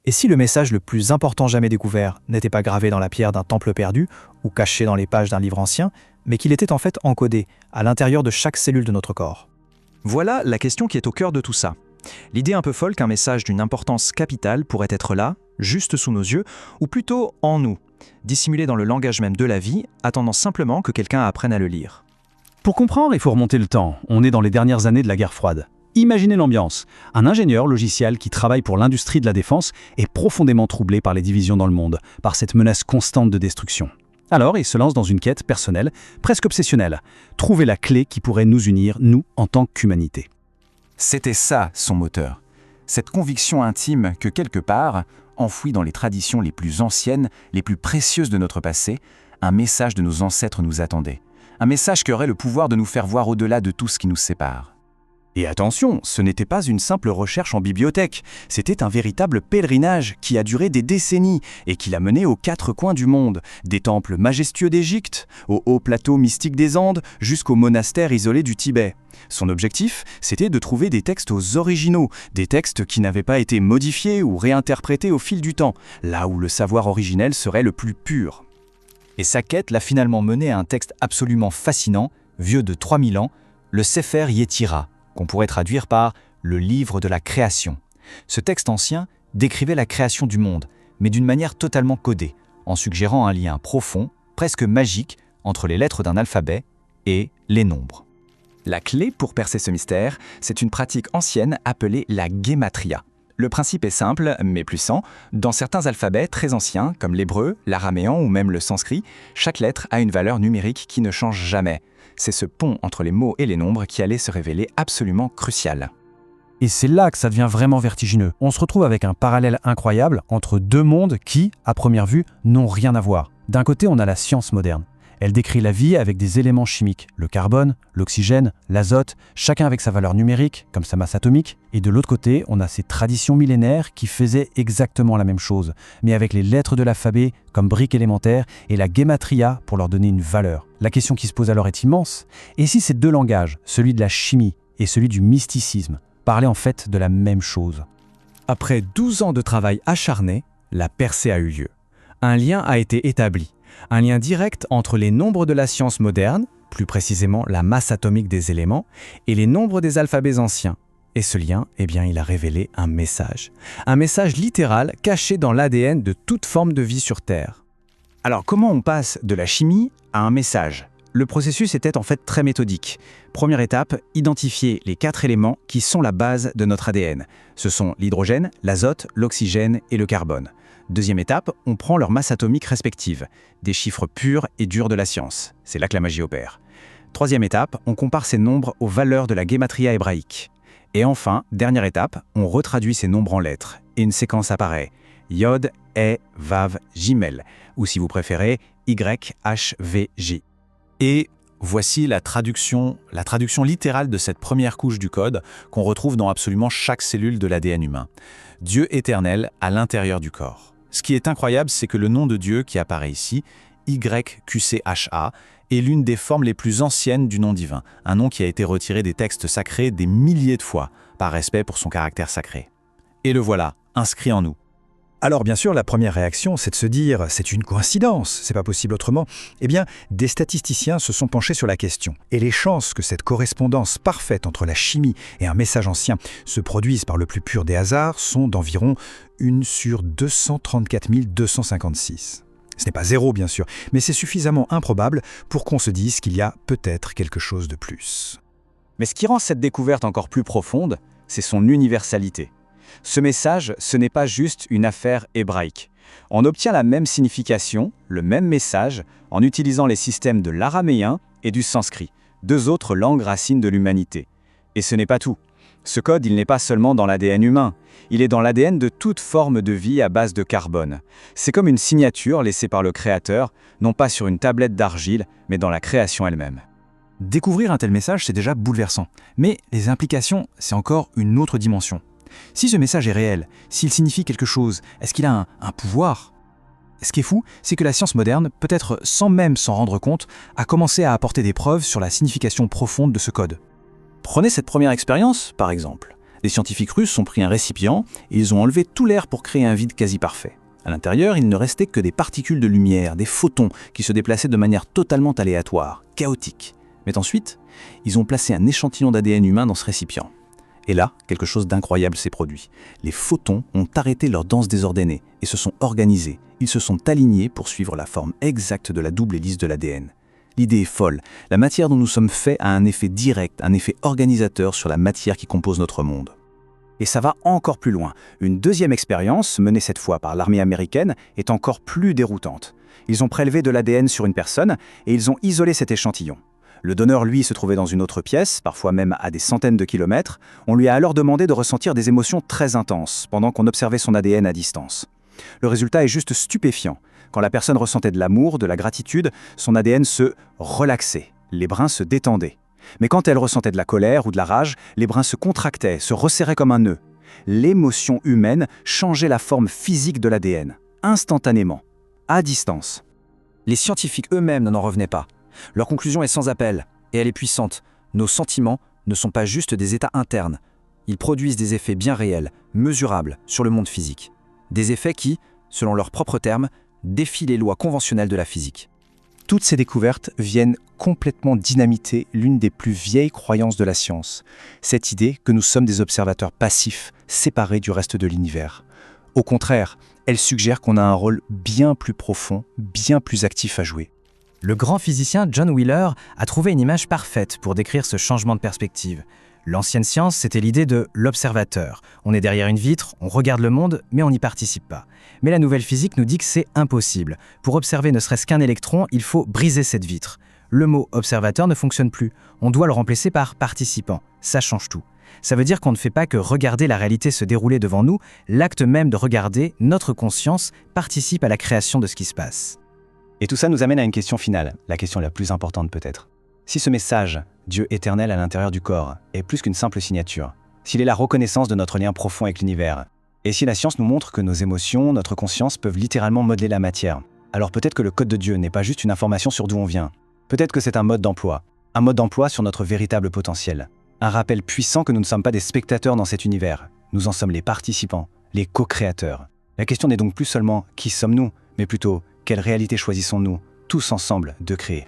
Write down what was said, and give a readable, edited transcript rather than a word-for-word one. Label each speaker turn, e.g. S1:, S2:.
S1: Et si le message le plus important jamais découvert n'était pas gravé dans la pierre d'un temple perdu ou caché dans les pages d'un livre ancien, mais qu'il était en fait encodé à l'intérieur de chaque cellule de notre corps?
S2: Voilà la question qui est au cœur de tout ça. L'idée un peu folle qu'un message d'une importance capitale pourrait être là, juste sous nos yeux, ou plutôt en nous, dissimulé dans le langage même de la vie, attendant simplement que quelqu'un apprenne à le lire.
S3: Pour comprendre, il faut remonter le temps. On est dans les dernières années de la guerre froide. Imaginez l'ambiance. Un ingénieur logiciel qui travaille pour l'industrie de la défense est profondément troublé par les divisions dans le monde, par cette menace constante de destruction. Alors, il se lance dans une quête personnelle, presque obsessionnelle. Trouver la clé qui pourrait nous unir, nous, en tant qu'humanité.
S4: C'était ça, son moteur. Cette conviction intime que quelque part, enfouie dans les traditions les plus anciennes, les plus précieuses de notre passé, un message de nos ancêtres nous attendait. Un message qui aurait le pouvoir de nous faire voir au-delà de tout ce qui nous sépare.
S3: Et attention, ce n'était pas une simple recherche en bibliothèque, c'était un véritable pèlerinage qui a duré des décennies et qui l'a mené aux quatre coins du monde, des temples majestueux d'Égypte, aux hauts plateaux mystiques des Andes, jusqu'aux monastères isolés du Tibet. Son objectif, c'était de trouver des textes originaux, des textes qui n'avaient pas été modifiés ou réinterprétés au fil du temps, là où le savoir originel serait le plus pur.
S1: Et sa quête l'a finalement mené à un texte absolument fascinant, vieux de 3000 ans, le Sefer Yetzira, qu'on pourrait traduire par « le livre de la création ». Ce texte ancien décrivait la création du monde, mais d'une manière totalement codée, en suggérant un lien profond, presque magique, entre les lettres d'un alphabet et les nombres.
S4: La clé pour percer ce mystère, c'est une pratique ancienne appelée la guématria. Le principe est simple, mais puissant. Dans certains alphabets très anciens, comme l'hébreu, l'araméen ou même le sanskrit, chaque lettre a une valeur numérique qui ne change jamais. C'est ce pont entre les mots et les nombres qui allait se révéler absolument crucial.
S3: Et c'est là que ça devient vraiment vertigineux. On se retrouve avec un parallèle incroyable entre deux mondes qui, à première vue, n'ont rien à voir. D'un côté, on a la science moderne. Elle décrit la vie avec des éléments chimiques, le carbone, l'oxygène, l'azote, chacun avec sa valeur numérique, comme sa masse atomique. Et de l'autre côté, on a ces traditions millénaires qui faisaient exactement la même chose, mais avec les lettres de l'alphabet comme briques élémentaires et la guématria pour leur donner une valeur. La question qui se pose alors est immense. Et si ces deux langages, celui de la chimie et celui du mysticisme, parlaient en fait de la même chose?
S2: Après 12 ans de travail acharné, la percée a eu lieu. Un lien a été établi. Un lien direct entre les nombres de la science moderne, plus précisément la masse atomique des éléments, et les nombres des alphabets anciens. Et ce lien, il a révélé un message. Un message littéral caché dans l'ADN de toute forme de vie sur Terre. Alors comment on passe de la chimie à un message ? Le processus était en fait très méthodique. Première étape, identifier les 4 éléments qui sont la base de notre ADN. Ce sont l'hydrogène, l'azote, l'oxygène et le carbone. Deuxième étape, on prend leurs masses atomiques respectives, des chiffres purs et durs de la science. C'est là que la magie opère. Troisième étape, on compare ces nombres aux valeurs de la guématria hébraïque. Et enfin, dernière étape, on retraduit ces nombres en lettres. Et une séquence apparaît. Yod, He, Vav, Gimel. Ou si vous préférez, Y, H, V, J.
S1: Et voici la traduction littérale de cette première couche du code qu'on retrouve dans absolument chaque cellule de l'ADN humain. Dieu éternel à l'intérieur du corps. Ce qui est incroyable, c'est que le nom de Dieu qui apparaît ici, YQCHA, est l'une des formes les plus anciennes du nom divin, un nom qui a été retiré des textes sacrés des milliers de fois, par respect pour son caractère sacré. Et le voilà, inscrit en nous.
S5: Alors bien sûr, la première réaction, c'est de se dire « c'est une coïncidence, c'est pas possible autrement ». Eh bien, des statisticiens se sont penchés sur la question. Et les chances que cette correspondance parfaite entre la chimie et un message ancien se produise par le plus pur des hasards sont d'environ 1 sur 234 256. Ce n'est pas zéro, bien sûr, mais c'est suffisamment improbable pour qu'on se dise qu'il y a peut-être quelque chose de plus.
S2: Mais ce qui rend cette découverte encore plus profonde, c'est son universalité. Ce message, ce n'est pas juste une affaire hébraïque. On obtient la même signification, le même message, en utilisant les systèmes de l'araméen et du sanskrit, 2 autres langues racines de l'humanité. Et ce n'est pas tout. Ce code, il n'est pas seulement dans l'ADN humain, il est dans l'ADN de toute forme de vie à base de carbone. C'est comme une signature laissée par le Créateur, non pas sur une tablette d'argile, mais dans la création elle-même.
S1: Découvrir un tel message, c'est déjà bouleversant. Mais les implications, c'est encore une autre dimension. Si ce message est réel, s'il signifie quelque chose, est-ce qu'il a un pouvoir ? Ce qui est fou, c'est que la science moderne, peut-être sans même s'en rendre compte, a commencé à apporter des preuves sur la signification profonde de ce code. Prenez cette première expérience, par exemple. Des scientifiques russes ont pris un récipient et ils ont enlevé tout l'air pour créer un vide quasi parfait. À l'intérieur, il ne restait que des particules de lumière, des photons qui se déplaçaient de manière totalement aléatoire, chaotique. Mais ensuite, ils ont placé un échantillon d'ADN humain dans ce récipient. Et là, quelque chose d'incroyable s'est produit. Les photons ont arrêté leur danse désordonnée et se sont organisés. Ils se sont alignés pour suivre la forme exacte de la double hélice de l'ADN. L'idée est folle. La matière dont nous sommes faits a un effet direct, un effet organisateur sur la matière qui compose notre monde.
S6: Et ça va encore plus loin. Une deuxième expérience, menée cette fois par l'armée américaine, est encore plus déroutante. Ils ont prélevé de l'ADN sur une personne et ils ont isolé cet échantillon. Le donneur, lui, se trouvait dans une autre pièce, parfois même à des centaines de kilomètres. On lui a alors demandé de ressentir des émotions très intenses pendant qu'on observait son ADN à distance. Le résultat est juste stupéfiant. Quand la personne ressentait de l'amour, de la gratitude, son ADN se relaxait, les brins se détendaient. Mais quand elle ressentait de la colère ou de la rage, les brins se contractaient, se resserraient comme un nœud. L'émotion humaine changeait la forme physique de l'ADN, instantanément, à distance.
S2: Les scientifiques eux-mêmes n'en revenaient pas. Leur conclusion est sans appel, et elle est puissante. Nos sentiments ne sont pas juste des états internes. Ils produisent des effets bien réels, mesurables, sur le monde physique. Des effets qui, selon leurs propres termes, défient les lois conventionnelles de la physique.
S6: Toutes ces découvertes viennent complètement dynamiter l'une des plus vieilles croyances de la science, cette idée que nous sommes des observateurs passifs, séparés du reste de l'univers. Au contraire, elles suggèrent qu'on a un rôle bien plus profond, bien plus actif à jouer.
S2: Le grand physicien John Wheeler a trouvé une image parfaite pour décrire ce changement de perspective. L'ancienne science, c'était l'idée de l'observateur. On est derrière une vitre, on regarde le monde, mais on n'y participe pas. Mais la nouvelle physique nous dit que c'est impossible. Pour observer ne serait-ce qu'un électron, il faut briser cette vitre. Le mot observateur ne fonctionne plus. On doit le remplacer par participant. Ça change tout. Ça veut dire qu'on ne fait pas que regarder la réalité se dérouler devant nous. L'acte même de regarder, notre conscience, participe à la création de ce qui se passe.
S6: Et tout ça nous amène à une question finale, la question la plus importante peut-être. Si ce message, Dieu éternel à l'intérieur du corps, est plus qu'une simple signature, s'il est la reconnaissance de notre lien profond avec l'univers, et si la science nous montre que nos émotions, notre conscience peuvent littéralement modeler la matière, alors peut-être que le code de Dieu n'est pas juste une information sur d'où on vient. Peut-être que c'est un mode d'emploi sur notre véritable potentiel. Un rappel puissant que nous ne sommes pas des spectateurs dans cet univers, nous en sommes les participants, les co-créateurs. La question n'est donc plus seulement qui sommes-nous, mais plutôt quelle réalité choisissons-nous, tous ensemble, de créer.